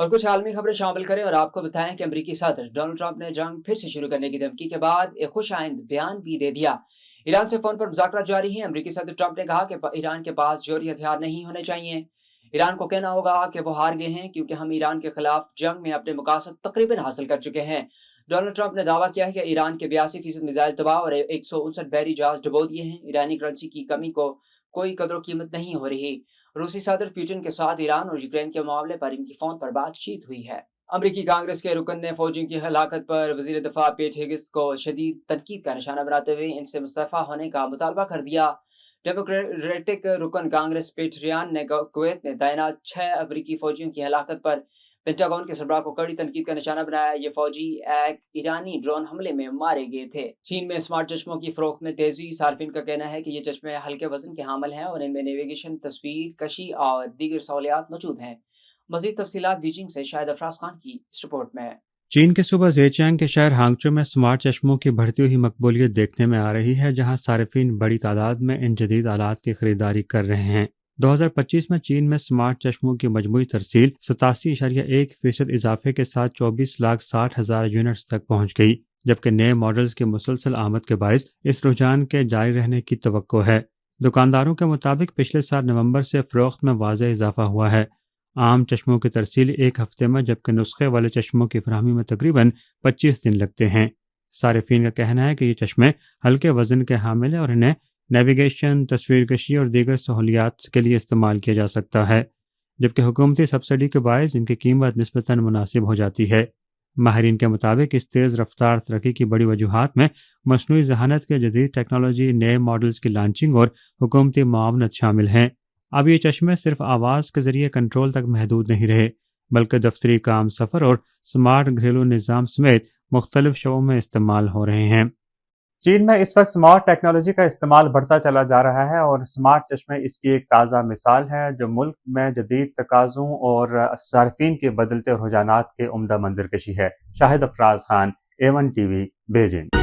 और कुछ आलमी खबरें शामिल करें और आपको बताएं कि अमरीकी सदर डोनाल्ड ट्रंप ने जंग फिर से शुरू करने की धमकी के बाद एक खुश आइंद बयान भी दे दिया। ईरान से फोन पर मुज़ाकरात जारी हैं। अमरीकी सदर ट्रंप ने कहा कि ईरान के पास जौहरी हथियार नहीं होने चाहिए। ईरान को कहना होगा कि वो हार गए हैं, क्योंकि हम ईरान के खिलाफ जंग में अपने मकासद तकरीबन हासिल कर चुके हैं। डोनाल्ड ट्रंप ने दावा किया है कि ईरान के 82% मिसाइल तबाह और 159 बहरी जहाज डुबो दिए हैं। ईरानी करेंसी की कमी को कोई कदर कीमत नहीं हो रही। रूसी सदर पुतिन के साथ ईरान और यूक्रेन के मामले पर इनकी फोन पर बातचीत हुई है। अमरीकी कांग्रेस के रुकन ने फौजियों की हलाकत पर वजीर दफा पेट हेगिस को शदीद तनकीद का निशाना बनाते हुए इनसे मुस्तफा होने का मुतालबा कर दिया। डेमोक्रेटिक रुकन कांग्रेस पेट्रियान ने कुवैत में तैनात 6 अमरीकी फौजियों की हलाकत पर पेंटागन के सरबराह को कड़ी तनकीद का निशाना बनाया। ये फौजी एक ईरानी ड्रोन हमले में मारे गए थे। चीन में स्मार्ट चश्मों की फरोख्त में तेजी। सार्फिन का कहना है कि ये चश्मे हल्के वजन के हामिल हैं और इनमें नेविगेशन, तस्वीर कशी और दीगर सहूलियात मौजूद हैं। मजीद तफसीलात बीजिंग से शाहिद अफराज खान की इस रिपोर्ट में। चीन के सूबा ज़ेजियांग के शहर हांगचो में स्मार्ट चश्मों की बढ़ती हुई मकबूलियत देखने में आ रही है, जहां सार्फिन बड़ी तादाद में इन जदीद आलात की खरीदारी कर रहे हैं। 2025 में चीन में स्मार्ट चश्मों की मजमूई तरसील 87.1% इजाफे के साथ 24,60,000 यूनिट्स तक पहुंच गई, जबकि नए मॉडल्स की मुसलसल आमद के बायस इस रुझान के जारी रहने की तवक्को है। दुकानदारों के मुताबिक पिछले साल नवंबर से फरोख्त में वाज़ेह इजाफा हुआ है। आम चश्मों की तरसील एक हफ्ते में, जबकि नुस्खे वाले चश्मों की फरहमी में तकरीबन 25 दिन लगते हैं। सारिफीन का कहना है कि ये चश्मे हल्के वजन के हामिल हैं और इन्हें नेविगेशन, तस्वीरकशी और दीगर सहूलियात के लिए इस्तेमाल किया जा सकता है, जबकि हुकूमती सब्सिडी के बायस इनकी कीमत निस्बतन मुनासिब हो जाती है। माहिरीन के मुताबिक इस तेज़ रफ्तार तरक्की की बड़ी वजूहात में मसनूई ज़हानत के जदीद टेक्नोलॉजी, नए मॉडल्स की लॉन्चिंग और हुकूमती मुआवनत शामिल हैं। अब ये चश्मे सिर्फ आवाज़ के जरिए कंट्रोल तक महदूद नहीं रहे, बल्कि दफ्तरी काम, सफ़र और स्मार्ट घरेलू निज़ाम समेत मुख्तलिफ शोबों में इस्तेमाल हो रहे हैं। चीन में इस वक्त स्मार्ट टेक्नोलॉजी का इस्तेमाल बढ़ता चला जा रहा है और स्मार्ट चश्मे इसकी एक ताज़ा मिसाल है, जो मुल्क में जदीद तकाज़ों और सार्फिन के बदलते रुझानात के उम्दा मंजरकशी है। Shahid Afraz Khan, A1 TV, Beijing.